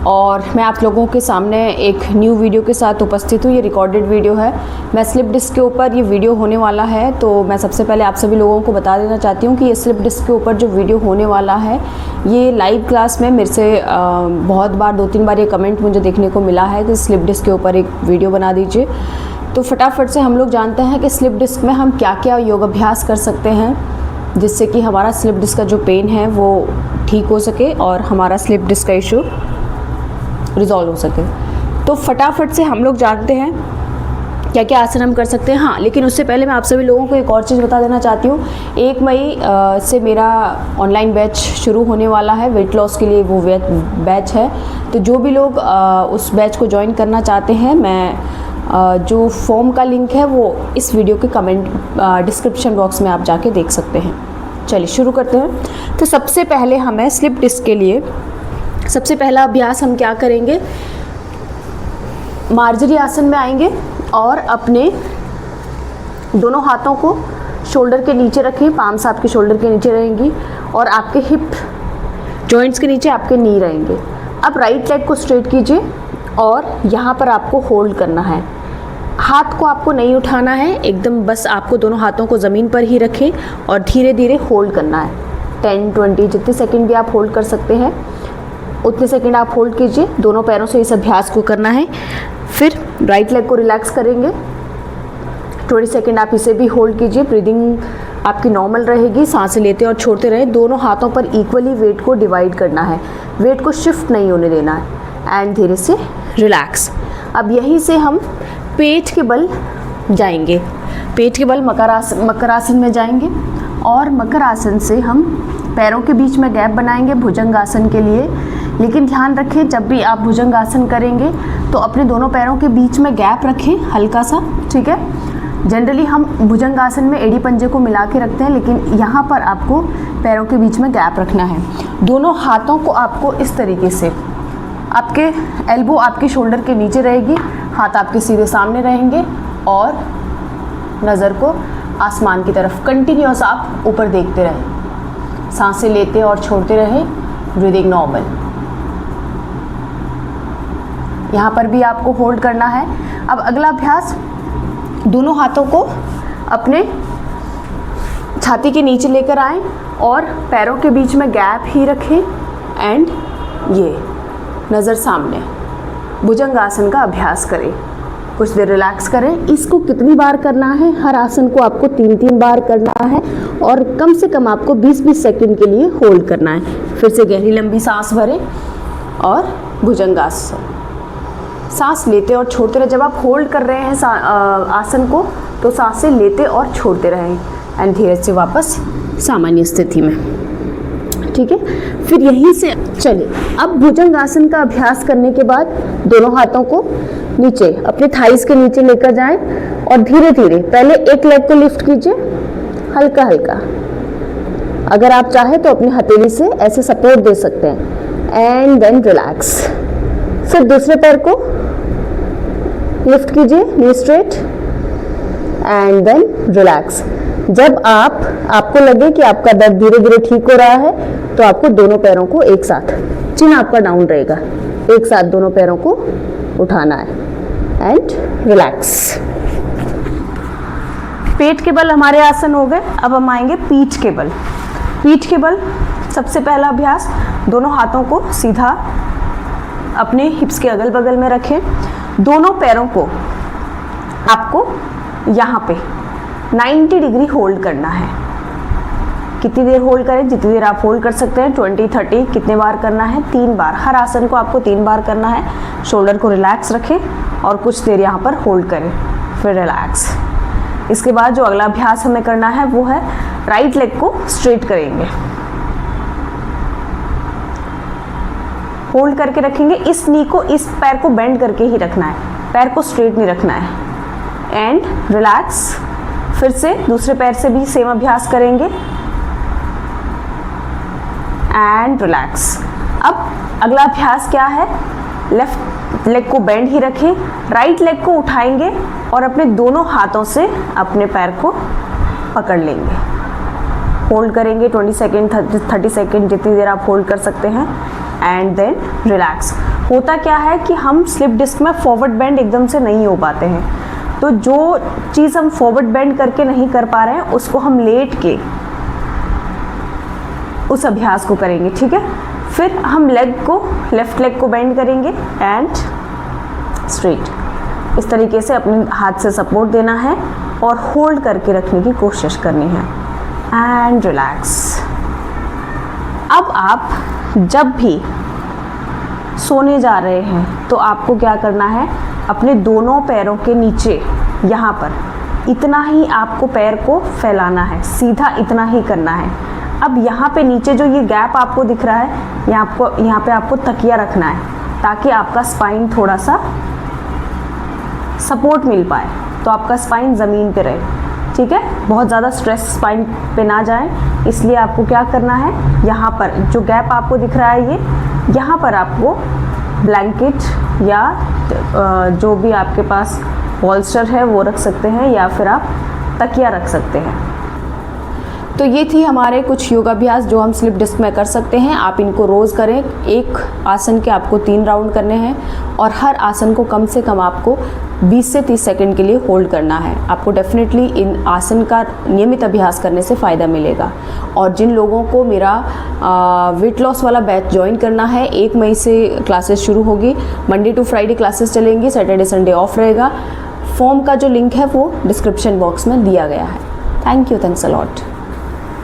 और मैं आप लोगों के सामने एक न्यू वीडियो के साथ उपस्थित हूँ। ये रिकॉर्डेड वीडियो है। मैं स्लिप डिस्क के ऊपर ये वीडियो होने वाला है, तो मैं सबसे पहले आप सभी लोगों को बता देना चाहती हूँ कि ये स्लिप डिस्क के ऊपर जो वीडियो होने वाला है, ये लाइव क्लास में मेरे से बहुत बार 2-3 बार ये कमेंट मुझे देखने को मिला है कि स्लिप डिस्क के ऊपर एक वीडियो बना दीजिए। तो फटाफट से हम लोग जानते हैं कि स्लिप डिस्क में हम क्या क्या योगाभ्यास कर सकते हैं जिससे कि हमारा स्लिप डिस्क का जो पेन है वो ठीक हो सके और हमारा स्लिप डिस्क का इशू रिजॉल्व हो सके। तो फटाफट से हम लोग जानते हैं क्या क्या आसन हम कर सकते हैं। हाँ, लेकिन उससे पहले मैं आप सभी लोगों को एक और चीज़ बता देना चाहती हूँ। 1 मई से मेरा ऑनलाइन बैच शुरू होने वाला है। वेट लॉस के लिए वो बैच है। तो जो भी लोग उस बैच को ज्वाइन करना चाहते हैं, मैं जो फॉर्म का लिंक है वो इस वीडियो के कमेंट डिस्क्रिप्शन बॉक्स में आप जाके देख सकते हैं। चलिए शुरू करते हैं। तो सबसे पहले हमें स्लिप डिस्क के लिए सबसे पहला अभ्यास हम क्या करेंगे, मार्जरी आसन में आएंगे और अपने दोनों हाथों को शोल्डर के नीचे रखें। पाम्स आपके शोल्डर के नीचे रहेंगी और आपके हिप जॉइंट्स के नीचे आपके नी रहेंगे। अब राइट लेग को स्ट्रेट कीजिए और यहाँ पर आपको होल्ड करना है। हाथ को आपको नहीं उठाना है, एकदम बस आपको दोनों हाथों को ज़मीन पर ही रखें और धीरे धीरे होल्ड करना है। 10-20 जितने सेकंड भी आप होल्ड कर सकते हैं उतने सेकंड आप होल्ड कीजिए। दोनों पैरों से इस अभ्यास को करना है। फिर राइट लेग को रिलैक्स करेंगे। 20 सेकंड आप इसे भी होल्ड कीजिए। ब्रीदिंग आपकी नॉर्मल रहेगी, सांसें लेते और छोड़ते रहें। दोनों हाथों पर इक्वली वेट को डिवाइड करना है, वेट को शिफ्ट नहीं होने देना है। एंड धीरे से रिलैक्स। अब यहीं से हम पेट के बल जाएंगे। पेट के बल मकर आसन में जाएंगे और मकर आसन से हम पैरों के बीच में गैप बनाएंगे भुजंग आसन के लिए। लेकिन ध्यान रखें, जब भी आप भुजंग आसन करेंगे तो अपने दोनों पैरों के बीच में गैप रखें हल्का सा, ठीक है। जनरली हम भुजंग आसन में एड़ी पंजे को मिला के रखते हैं, लेकिन यहाँ पर आपको पैरों के बीच में गैप रखना है। दोनों हाथों को आपको इस तरीके से, आपके एल्बो आपके शोल्डर के नीचे रहेगी, हाथ आपके सीधे सामने रहेंगे और नज़र को आसमान की तरफ कंटिन्यूअस आप ऊपर देखते रहें। सांसें लेते और छोड़ते रहें। Breathing normal. यहाँ पर भी आपको होल्ड करना है। अब अगला अभ्यास, दोनों हाथों को अपने छाती के नीचे लेकर आएं और पैरों के बीच में गैप ही रखें एंड ये नज़र सामने भुजंग आसन का अभ्यास करें। कुछ देर रिलैक्स करें। इसको कितनी बार करना है, हर आसन को आपको 3-3 बार करना है और कम से कम आपको 20-20 सेकंड के लिए होल्ड करना है। फिर से गहरी लंबी सांस भरें और भुजंगासन। सांस लेते और छोड़ते रहें। जब आप होल्ड कर रहे हैं आसन को तो सांसें लेते और छोड़ते रहें एंड धीरे से वापस सामान्य स्थिति में, ठीक है। फिर यहीं से चलिए, अब भुजंग आसन का अभ्यास करने के बाद दोनों हाथों को नीचे अपने थाइस के नीचे लेकर जाएं और धीरे धीरे पहले एक लेग को लिफ्ट कीजिए हल्का हल्का। अगर आप चाहें तो अपनी हथेली से ऐसे सपोर्ट दे सकते हैं एंड देन रिलैक्स। फिर दूसरे पैर को लिफ्ट कीजिए, knee straight and then relax. जब आपको लगे कि आपका दर्द धीरे धीरे ठीक हो रहा है तो आपको दोनों पैरों को एक साथ, चिन आपका डाउन रहेगा, एक साथ दोनों पैरों को उठाना है एंड रिलैक्स। पेट के बल हमारे आसन हो गए। अब हम आएंगे पीठ के बल। पीठ के बल सबसे पहला अभ्यास, दोनों हाथों को सीधा अपने हिप्स के अगल बगल में रखें। दोनों पैरों को आपको यहाँ पे 90 डिग्री होल्ड करना है। कितनी देर होल्ड करें, जितनी देर आप होल्ड कर सकते हैं। 20-30 कितने बार करना है, 3 बार। हर आसन को आपको 3 बार करना है। शोल्डर को रिलैक्स रखें और कुछ देर यहाँ पर होल्ड करें, फिर रिलैक्स। इसके बाद जो अगला अभ्यास हमें करना है वो है राइट लेग को स्ट्रेट करेंगे। होल्ड करके रखेंगे। इस नी को, इस पैर को बेंड करके ही रखना है, पैर को स्ट्रेट नहीं रखना है एंड रिलैक्स। फिर से दूसरे पैर से भी सेम अभ्यास करेंगे एंड रिलैक्स। अब अगला अभ्यास क्या है, लेफ्ट लेग को बेंड ही रखें, राइट लेग को उठाएंगे और अपने दोनों हाथों से अपने पैर को पकड़ लेंगे। होल्ड करेंगे 20 सेकेंड 30 सेकेंड, जितनी देर आप होल्ड कर सकते हैं एंड देन रिलैक्स। होता क्या है कि हम स्लिप डिस्क में फॉरवर्ड बेंड एकदम से नहीं हो पाते हैं, तो जो चीज़ हम फॉरवर्ड बेंड करके नहीं कर पा रहे हैं उसको हम लेट के उस अभ्यास को करेंगे, ठीक है। फिर हम लेफ्ट लेग को बेंड करेंगे एंड स्ट्रेट। इस तरीके से अपने हाथ से सपोर्ट देना है और होल्ड करके रखने की कोशिश करनी है एंड रिलैक्स। अब आप जब भी सोने जा रहे हैं तो आपको क्या करना है, अपने दोनों पैरों के नीचे यहाँ पर इतना ही आपको पैर को फैलाना है, सीधा इतना ही करना है। अब यहाँ पे नीचे जो ये गैप आपको दिख रहा है, यहाँ पे आपको तकिया रखना है ताकि आपका स्पाइन थोड़ा सा सपोर्ट मिल पाए, तो आपका स्पाइन ज़मीन पे रहे, ठीक है। बहुत ज़्यादा स्ट्रेस स्पाइन पे ना जाए, इसलिए आपको क्या करना है, यहाँ पर जो गैप आपको दिख रहा है ये, यहाँ पर आपको ब्लैंकेट या जो भी आपके पास पॉल्स्टर है वो रख सकते हैं, या फिर आप तकिया रख सकते हैं। तो ये थी हमारे कुछ योगाभ्यास जो हम स्लिप डिस्क में कर सकते हैं। आप इनको रोज़ करें। एक आसन के आपको 3 राउंड करने हैं और हर आसन को कम से कम आपको 20 से 30 सेकंड के लिए होल्ड करना है। आपको डेफिनेटली इन आसन का नियमित अभ्यास करने से फ़ायदा मिलेगा। और जिन लोगों को मेरा वेट लॉस वाला बैच ज्वाइन करना है, 1 मई से क्लासेस शुरू होगी। मंडे टू फ्राइडे क्लासेस चलेंगी, सैटरडे संडे ऑफ रहेगा। फॉर्म का जो लिंक है वो डिस्क्रिप्शन बॉक्स में दिया गया है। Thank you, thanks a lot.